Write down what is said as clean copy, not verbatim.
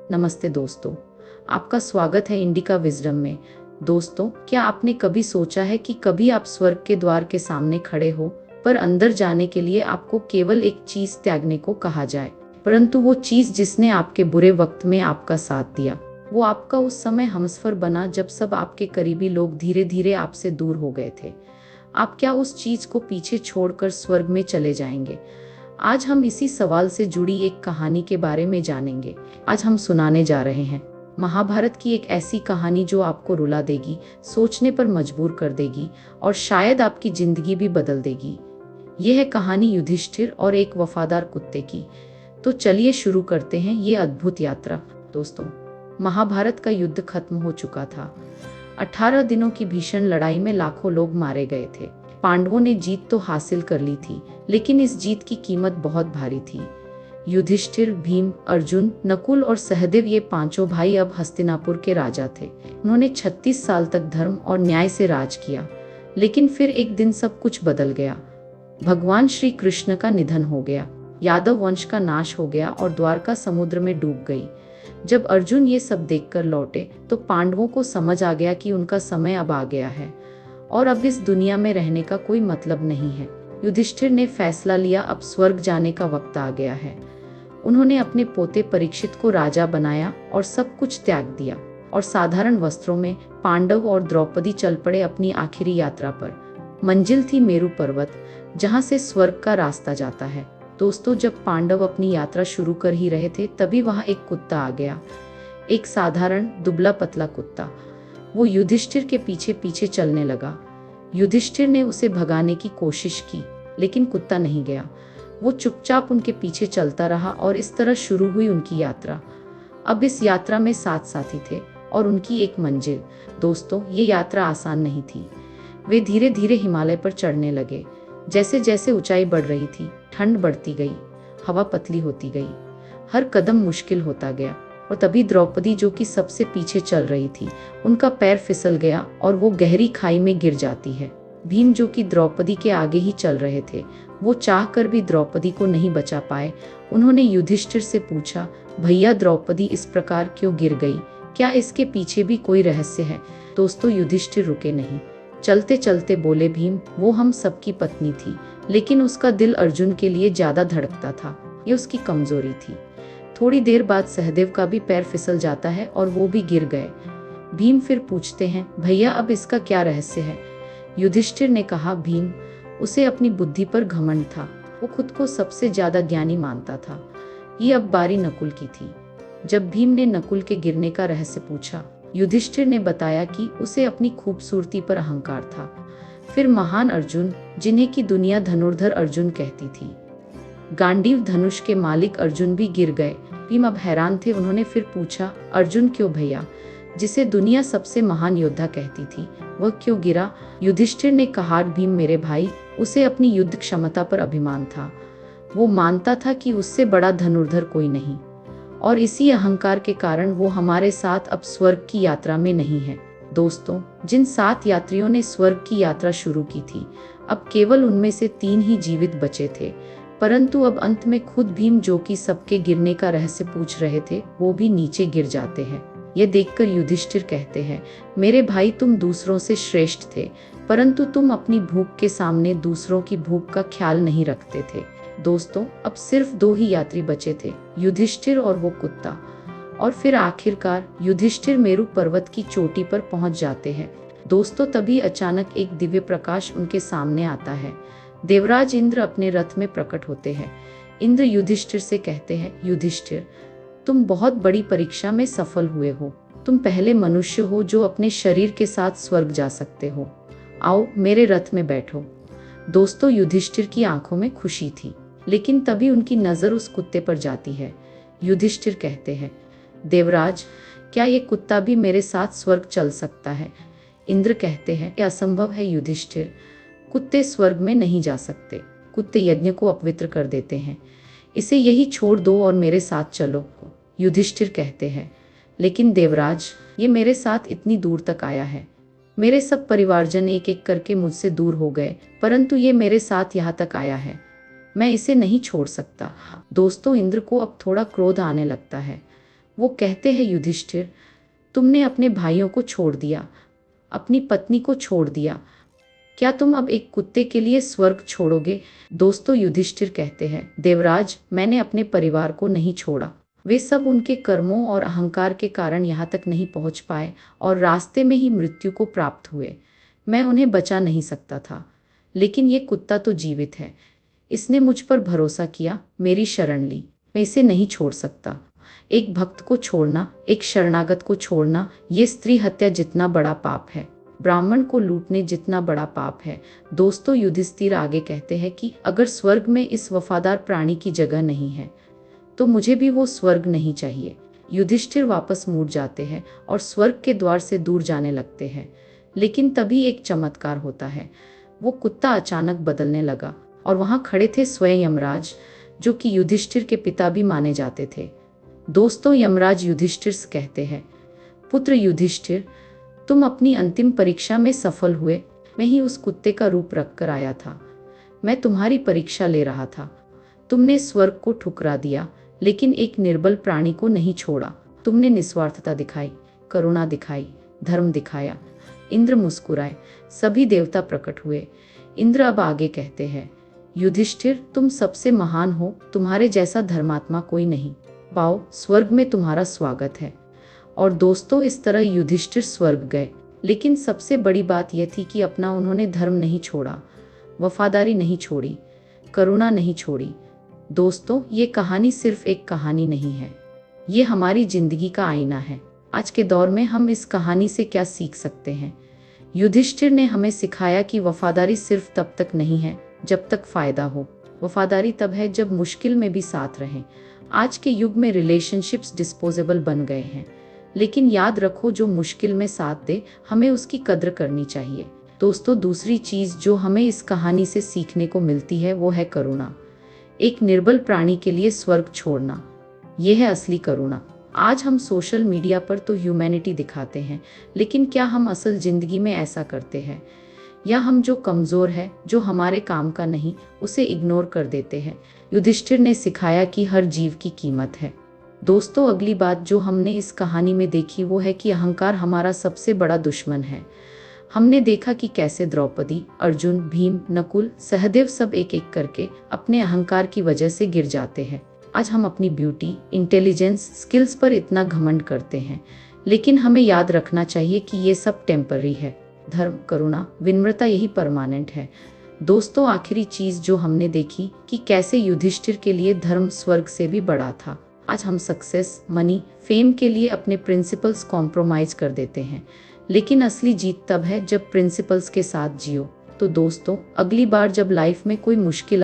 नमस्ते दोस्तों, आपका स्वागत है इंडिका विजडम में। दोस्तों, क्या आपने कभी सोचा है कि कभी आप स्वर्ग के द्वार के सामने खड़े हो, पर अंदर जाने के लिए आपको केवल एक चीज त्यागने को कहा जाए, परंतु वो चीज जिसने आपके बुरे वक्त में आपका साथ दिया, वो आपका उस समय हमसफर बना जब सब आपके करीबी लोग धीरे धीरे आपसे दूर हो गए थे। आप क्या उस चीज को पीछे छोड़कर स्वर्ग में चले जाएंगे? आज हम इसी सवाल से जुड़ी एक कहानी के बारे में जानेंगे। आज हम सुनाने जा रहे हैं महाभारत की एक ऐसी कहानी जो आपको रुला देगी, सोचने पर मजबूर कर देगी और शायद आपकी जिंदगी भी बदल देगी। यह है कहानी युधिष्ठिर और एक वफादार कुत्ते की। तो चलिए शुरू करते हैं ये अद्भुत यात्रा। दोस्तों, महाभारत का युद्ध खत्म हो चुका था। 18 दिनों की भीषण लड़ाई में लाखों लोग मारे गए थे। पांडवों ने जीत तो हासिल कर ली थी, लेकिन इस जीत की कीमत बहुत भारी थी। युधिष्ठिर, भीम, अर्जुन, नकुल और सहदेव ये पांचों भाई अब हस्तिनापुर के राजा थे। उन्होंने 36 साल तक धर्म और न्याय से राज किया, लेकिन फिर एक दिन सब कुछ बदल गया। भगवान श्री कृष्ण का निधन हो गया, यादव वंश का नाश हो गया और द्वारका समुद्र में डूब गई। जब अर्जुन ये सब देखकर लौटे तो पांडवों को समझ आ गया कि उनका समय अब आ गया है और अब इस दुनिया में रहने का कोई मतलब नहीं है। युधिष्ठिर ने फैसला लिया, अब स्वर्ग जाने का वक्त आ गया है। उन्होंने अपने पोते परीक्षित को राजा बनाया और सब कुछ त्याग दिया और साधारण वस्त्रों में पांडव और द्रौपदी चल पड़े अपनी आखिरी यात्रा पर। मंजिल थी मेरु पर्वत, जहाँ से स्वर्ग का रास्ता जाता है। दोस्तों, जब पांडव अपनी यात्रा शुरू कर ही रहे थे, तभी वहाँ एक कुत्ता आ गया। एक साधारण दुबला पतला कुत्ता। वो युधिष्ठिर के पीछे पीछे चलने लगा। युधिष्ठिर ने उसे भगाने की कोशिश की, लेकिन कुत्ता नहीं गया। वो चुपचाप उनके पीछे चलता रहा और इस तरह शुरू हुई उनकी यात्रा। अब इस यात्रा में 7 साथी थे और उनकी एक मंजिल। दोस्तों, ये यात्रा आसान नहीं थी। वे धीरे धीरे हिमालय पर चढ़ने लगे। जैसे जैसे ऊंचाई बढ़ रही थी, ठंड बढ़ती गई, हवा पतली होती गई, हर कदम मुश्किल होता गया। और तभी द्रौपदी, जो कि सबसे पीछे चल रही थी, उनका पैर फिसल गया और वो गहरी खाई में गिर जाती है। भीम, जो कि द्रौपदी के आगे ही चल रहे थे, वो चाहकर भी द्रौपदी को नहीं बचा पाए। उन्होंने युधिष्ठिर से पूछा, भैया, द्रौपदी इस प्रकार क्यों गिर गई? क्या इसके पीछे भी कोई रहस्य है? दोस्तों, युधिष्ठिर रुके नहीं। चलते चलते बोले, भीम, वो हम सबकी पत्नी थी, लेकिन उसका दिल अर्जुन के लिए ज्यादा धड़कता था। ये उसकी कमजोरी थी। थोड़ी देर बाद सहदेव का भी पैर फिसल जाता है और वो भी गिर गए। भीम फिर पूछते हैं, भैया, अब इसका क्या रहस्य है? युधिष्ठिर ने कहा, भीम, उसे अपनी बुद्धि पर घमंड था। वो खुद को सबसे ज्यादा ज्ञानी मानता था। ये अब बारी नकुल की थी। जब भीम ने नकुल के गिरने का रहस्य पूछा, युधिष्ठिर ने बताया कि उसे अपनी खूबसूरती पर अहंकार था। फिर महान अर्जुन, जिन्हें की दुनिया धनुर्धर अर्जुन कहती थी, गांडीव धनुष के मालिक अर्जुन भी गिर गए। भीम अब हैरान थे। उन्होंने फिर पूछा, अर्जुन क्यों भैया, जिसे दुनिया सबसे महान योद्धा कहती थी, वह क्यों गिरा? युधिष्ठिर ने कहा, भीम मेरे भाई, उसे अपनी युद्ध क्षमता पर अभिमान था। वो मानता था कि उससे बड़ा धनुर्धर कोई नहीं, और इसी अहंकार के कारण वो हमारे साथ अब स्वर्ग की यात्रा में नहीं है। दोस्तों, जिन 7 यात्रियों ने स्वर्ग की यात्रा शुरू की थी, अब केवल उनमें से 3 ही जीवित बचे थे। परंतु अब अंत में खुद भीम, जो कि सबके गिरने का रहस्य पूछ रहे थे, वो भी नीचे गिर जाते हैं। ये देखकर युधिष्ठिर कहते हैं, मेरे भाई, तुम दूसरों से श्रेष्ठ थे, परंतु तुम अपनी भूख के सामने दूसरों की भूख का ख्याल नहीं रखते थे। दोस्तों, अब सिर्फ 2 ही यात्री बचे थे, युधिष्ठिर और वो कुत्ता। और फिर आखिरकार युधिष्ठिर मेरु पर्वत की चोटी पर पहुंच जाते हैं। दोस्तों, तभी अचानक एक दिव्य प्रकाश उनके सामने आता है। देवराज इंद्र अपने रथ में प्रकट होते हैं। इंद्र युधिष्ठिर से कहते हैं, युधिष्ठिर, तुम बहुत बड़ी परीक्षा में सफल हुए हो। तुम पहले मनुष्य हो जो अपने शरीर के साथ स्वर्ग जा सकते हो। आओ, मेरे रथ में बैठो। दोस्तों, युधिष्ठिर की आंखों में खुशी थी, लेकिन तभी उनकी नजर उस कुत्ते पर जाती है। युधिष्ठिर कहते हैं, देवराज, क्या ये कुत्ता भी मेरे साथ स्वर्ग चल सकता है? इंद्र कहते हैं, यह असंभव है युधिष्ठिर, कुत्ते स्वर्ग में नहीं जा सकते। कुत्ते यज्ञ को अपवित्र कर देते हैं। इसे यही छोड़ दो और मेरे साथ चलो। युधिष्ठिर कहते हैं, लेकिन देवराज, ये मेरे साथ इतनी दूर तक आया है। मेरे सब परिवारजन एक एक करके मुझसे दूर हो गए, परंतु ये मेरे साथ यहाँ तक आया है। मैं इसे नहीं छोड़ सकता। दोस्तों, इंद्र को अब थोड़ा क्रोध आने लगता है। वो कहते हैं, युधिष्ठिर, तुमने अपने भाइयों को छोड़ दिया, अपनी पत्नी को छोड़ दिया, क्या तुम अब एक कुत्ते के लिए स्वर्ग छोड़ोगे? दोस्तों, युधिष्ठिर कहते हैं, देवराज, मैंने अपने परिवार को नहीं छोड़ा। वे सब उनके कर्मों और अहंकार के कारण यहाँ तक नहीं पहुँच पाए और रास्ते में ही मृत्यु को प्राप्त हुए। मैं उन्हें बचा नहीं सकता था, लेकिन ये कुत्ता तो जीवित है। इसने मुझ पर भरोसा किया, मेरी शरण ली, मैं इसे नहीं छोड़ सकता। एक भक्त को छोड़ना, एक शरणागत को छोड़ना, ये स्त्री हत्या जितना बड़ा पाप है, ब्राह्मण को लूटने जितना बड़ा पाप है। दोस्तों, युधिष्ठिर आगे कहते हैं कि अगर स्वर्ग में इस वफादार प्राणी की जगह नहीं है तो मुझे भी वो स्वर्ग नहीं चाहिए। युधिष्ठिर वापस मुड़ जाते हैं और स्वर्ग के द्वार से दूर जाने लगते हैं, लेकिन तभी एक चमत्कार होता है। वो कुत्ता अचानक बदलने लगा और वहां खड़े थे स्वयं यमराज, जो कि युधिष्ठिर के पिता भी माने जाते थे। दोस्तों, यमराज युधिष्ठिर से कहते हैं, पुत्र युधिष्ठिर, तुम अपनी अंतिम परीक्षा में सफल हुए। मैं ही उस कुत्ते का रूप रख कर आया था। मैं तुम्हारी परीक्षा ले रहा था। तुमने स्वर्ग को ठुकरा दिया, लेकिन एक निर्बल प्राणी को नहीं छोड़ा। तुमने निस्वार्थता दिखाई, करुणा दिखाई, धर्म दिखाया। इंद्र मुस्कुराए, सभी देवता प्रकट हुए। इंद्र अब आगे कहते हैं, युधिष्ठिर, तुम सबसे महान हो, तुम्हारे जैसा धर्मात्मा कोई नहीं। पाओ, स्वर्ग में तुम्हारा स्वागत है। और दोस्तों, इस तरह युधिष्ठिर स्वर्ग गए, लेकिन सबसे बड़ी बात यह थी कि अपना उन्होंने धर्म नहीं छोड़ा, वफादारी नहीं छोड़ी, करुणा नहीं छोड़ी। दोस्तों, ये कहानी सिर्फ एक कहानी नहीं है, ये हमारी जिंदगी का आईना है। आज के दौर में हम इस कहानी से क्या सीख सकते हैं? युधिष्ठिर ने हमें सिखाया कि वफादारी सिर्फ तब तक नहीं है जब तक फायदा हो। वफादारी तब है जब मुश्किल में भी साथ रहें। आज के युग में रिलेशनशिप्स डिस्पोजेबल बन गए हैं, लेकिन याद रखो, जो मुश्किल में साथ दे, हमें उसकी कद्र करनी चाहिए। दोस्तों, दूसरी चीज जो हमें इस कहानी से सीखने को मिलती है वो है करुणा। एक निर्बल प्राणी के लिए स्वर्ग छोड़ना, यह है असली करुणा। आज हम सोशल मीडिया पर तो ह्यूमैनिटी दिखाते हैं, लेकिन क्या हम असल जिंदगी में ऐसा करते हैं? या हम जो कमजोर है, जो हमारे काम का नहीं, उसे इग्नोर कर देते हैं? युधिष्ठिर ने सिखाया कि हर जीव की कीमत है। दोस्तों, अगली बात जो हमने इस कहानी में देखी वो है कि अहंकार हमारा सबसे बड़ा दुश्मन है। हमने देखा कि कैसे द्रौपदी, अर्जुन, भीम, नकुल, सहदेव सब एक एक करके अपने अहंकार की वजह से गिर जाते हैं। आज हम अपनी ब्यूटी, इंटेलिजेंस, स्किल्स पर इतना घमंड करते हैं, लेकिन हमें याद रखना चाहिए कि ये सब टेम्पररी है। धर्म, करुणा, विनम्रता, यही परमानेंट है। दोस्तों, आखिरी चीज जो हमने देखी कि कैसे युधिष्ठिर के लिए धर्म स्वर्ग से भी बड़ा था। आज हम सक्सेस, मनी, फेम के लिए अपने प्रिंसिपल्स कॉम्प्रोमाइज कर देते हैं, लेकिन असली जीत तब है जब प्रिंसिपल्स के साथ जियो। तो दोस्तों, अगली बार जब लाइफ में कोई मुश्किल